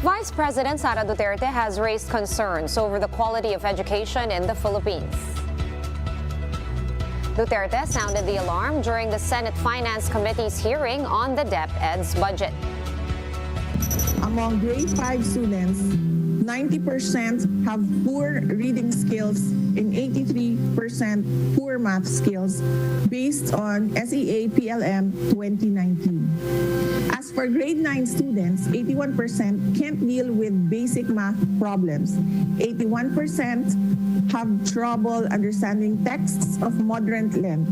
Vice President Sara Duterte has raised concerns over the quality of education in the Philippines. Duterte sounded the alarm during the Senate Finance Committee's hearing on the DepEd's budget. Among grade 5 students, 90% have poor reading skills and 83% poor math skills based on SEA PLM 2019. As for grade 9 students, 81% can't deal with basic math problems. 81% have trouble understanding texts of moderate length,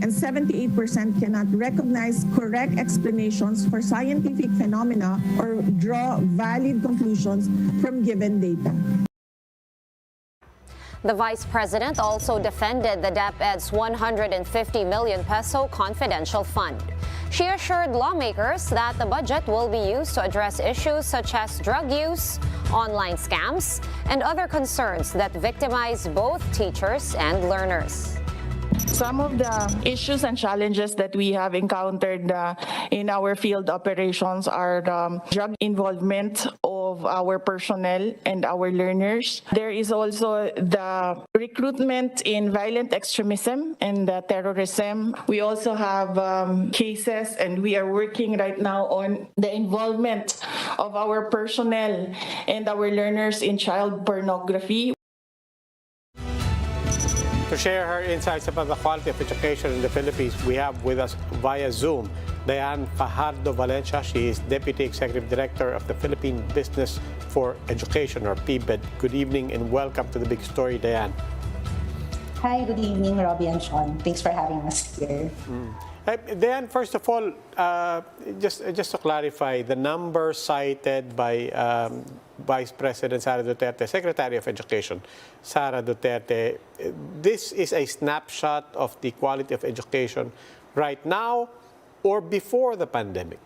and 78% cannot recognize correct explanations for scientific phenomena or draw valid conclusions from given data. The Vice President also defended the DepEd's 150 million peso confidential fund. She assured lawmakers that the budget will be used to address issues such as drug use, online scams, and other concerns that victimize both teachers and learners. Some of the issues and challenges that we have encountered in our field operations are drug involvement of our personnel and our learners. There is also the recruitment in violent extremism and terrorism. We also have cases, and we are working right now on the involvement of our personnel and our learners in child pornography. To share her insights about the quality of education in the Philippines, we have with us via Zoom Diane Fajardo-Valencia. She is Deputy Executive Director of the Philippine Business for Education, or PBed. Good evening and welcome to The Big Story, Diane. Hi, good evening, Robbie and Sean. Thanks for having us here. Diane, first of all, just to clarify, the number cited by Vice President Sara Duterte, Secretary of Education Sara Duterte, this is a snapshot of the quality of education right now or before the pandemic?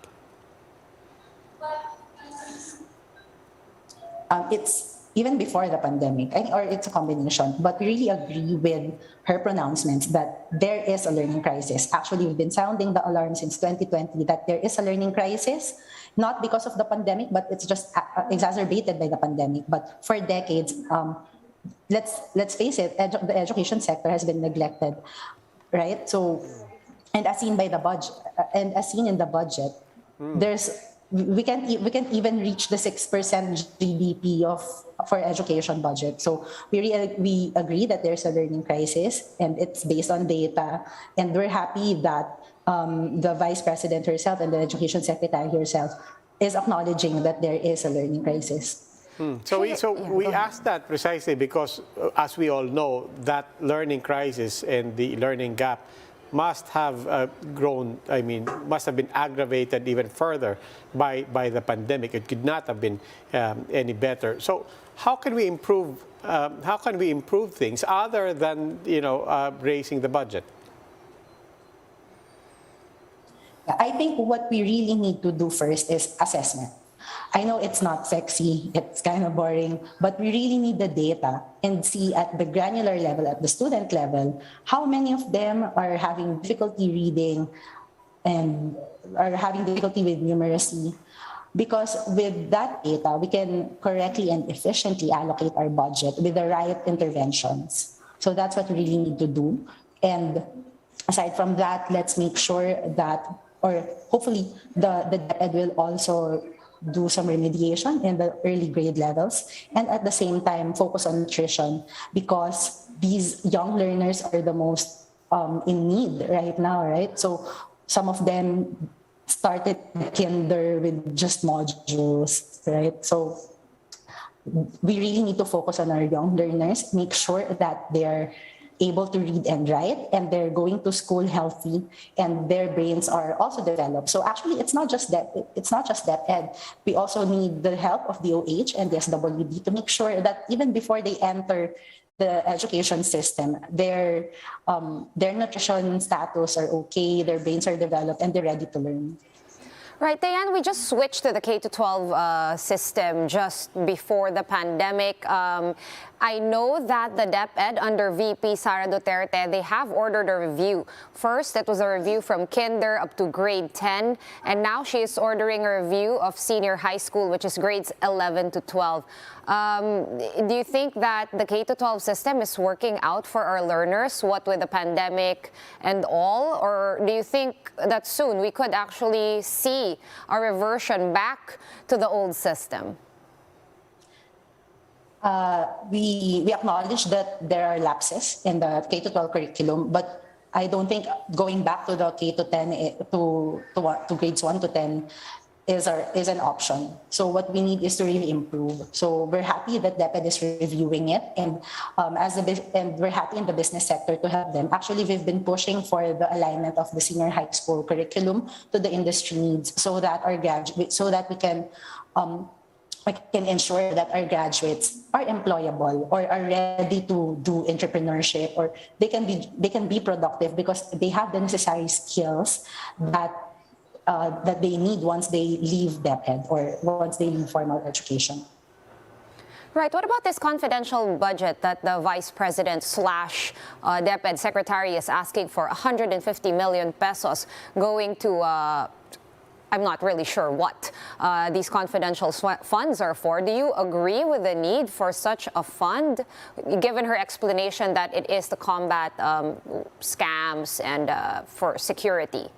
It's even before the pandemic, or it's a combination, but we really agree with her pronouncements that there is a learning crisis. Actually, we've been sounding the alarm since 2020 that there is a learning crisis, not because of the pandemic, but it's just exacerbated by the pandemic. But for decades, let's face it, the education sector has been neglected, right? So, and as seen by the budget, and as seen in the budget, we can't even reach the 6% GDP for education budget. So we agree that there's a learning crisis, and it's based on data. And we're happy that the Vice President herself and the Education Secretary herself is acknowledging that there is a learning crisis. So we asked that precisely because, as we all know, that learning crisis and the learning gap must have grown, must have been aggravated even further by the pandemic. It could not have been any better. So how can we improve things other than, raising the budget? I think what we really need to do first is assessment. I know it's not sexy, it's kind of boring, but we really need the data and see at the granular level, at the student level, how many of them are having difficulty reading and are having difficulty with numeracy. Because with that data, we can correctly and efficiently allocate our budget with the right interventions. So that's what we really need to do. And aside from that, let's make sure that, or hopefully the DepEd will also do some remediation in the early grade levels, and at the same time focus on nutrition, because these young learners are the most in need right now, right? So some of them started kinder with just modules, right? So we really need to focus on our young learners, make sure that they're able to read and write, and they're going to school healthy, and their brains are also developed. So actually, it's not just DepEd. We also need the help of DOH and the SWD to make sure that even before they enter the education system, their nutrition status are okay, their brains are developed, and they're ready to learn. Right, Diane, we just switched to the K-12 system just before the pandemic. I know that the DepEd under VP Sara Duterte, they have ordered a review. First, it was a review from kinder up to grade 10, and now she is ordering a review of senior high school, which is grades 11 to 12. Do you think that the K-12 system is working out for our learners, what with the pandemic and all? Or do you think that soon we could actually see a reversion back to the old system? We acknowledge that there are lapses in the K-12 curriculum, but I don't think going back to the K-10 to grades 1 to 10 is an option. So what we need is to really improve. So we're happy that DepEd is reviewing it, and and we're happy in the business sector to help them. Actually, we've been pushing for the alignment of the senior high school curriculum to the industry needs, so that we can ensure that our graduates are employable or are ready to do entrepreneurship, or they can be productive because they have the necessary skills that they need once they leave DepEd or once they leave formal education. Right. What about this confidential budget that the Vice President slash DepEd Secretary is asking for, 150 million pesos going to, I'm not really sure what these confidential funds are for. Do you agree with the need for such a fund, given her explanation that it is to combat scams and for security?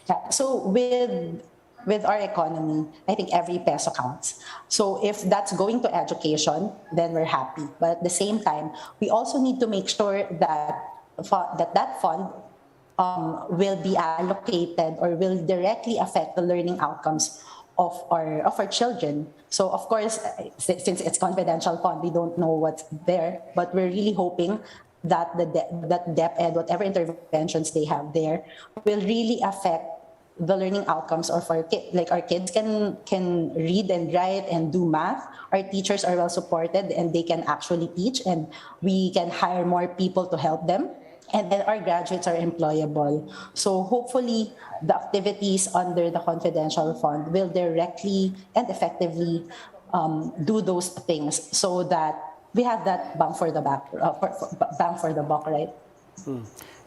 Yeah. So with our economy, I think every peso counts. So if that's going to education, then we're happy. But at the same time, we also need to make sure that that fund will be allocated or will directly affect the learning outcomes of our children. So of course, since it's confidential fund, we don't know what's there, but we're really hoping that that DepEd, whatever interventions they have there, will really affect the learning outcomes of our kids. Like, our kids can read and write and do math. Our teachers are well supported and they can actually teach, and we can hire more people to help them. And then our graduates are employable. So hopefully the activities under the confidential fund will directly and effectively do those things, so that we have that bang for the buck, right?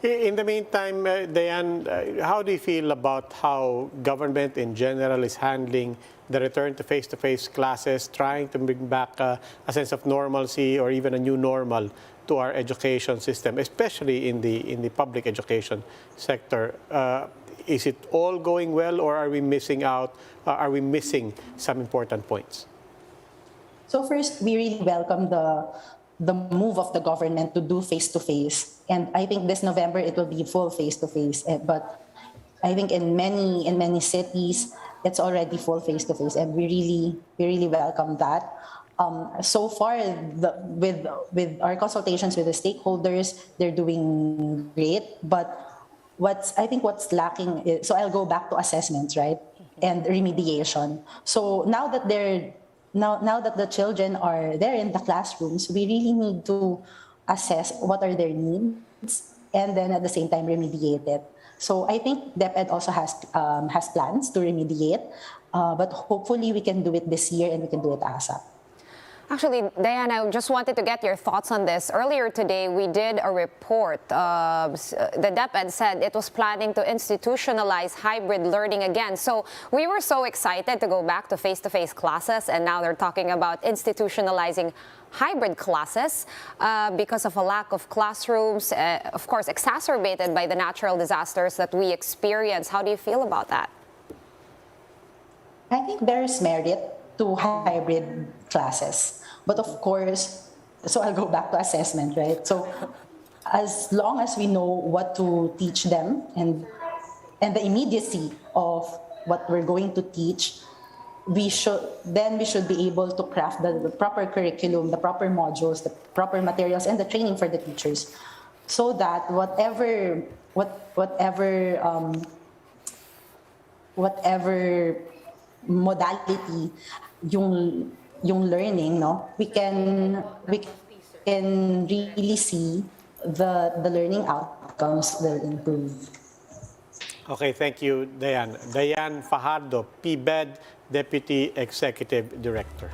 In the meantime, Diane, how do you feel about how government in general is handling the return to face-to-face classes, trying to bring back a sense of normalcy or even a new normal to our education system, especially in the public education sector? Is it all going well, or are we missing out? Are we missing some important points? So first, we really welcome the move of the government to do face-to-face. And I think this November it will be full face-to-face. But I think in many cities, it's already full face-to-face, and we really welcome that. So far, with our consultations with the stakeholders, they're doing great. But I think what's lacking is, so I'll go back to assessments, right, and remediation. So now that the children are there in the classrooms, we really need to assess what are their needs, and then at the same time remediate it. So I think DepEd also has plans to remediate, but hopefully we can do it this year and we can do it ASAP. Actually, Diane, I just wanted to get your thoughts on this. Earlier today, we did a report. The DepEd said it was planning to institutionalize hybrid learning again. So we were so excited to go back to face-to-face classes, and now they're talking about institutionalizing hybrid classes because of a lack of classrooms, of course, exacerbated by the natural disasters that we experience. How do you feel about that? I think there is merit to hybrid classes. But of course, so I'll go back to assessment, right? So as long as we know what to teach them and the immediacy of what we're going to teach, we should be able to craft the proper curriculum, the proper modules, the proper materials, and the training for the teachers, so that whatever modality yung learning, no, we can really see the learning outcomes will improve. Okay, thank you, Diane. Diane Fajardo, PBed Deputy Executive Director.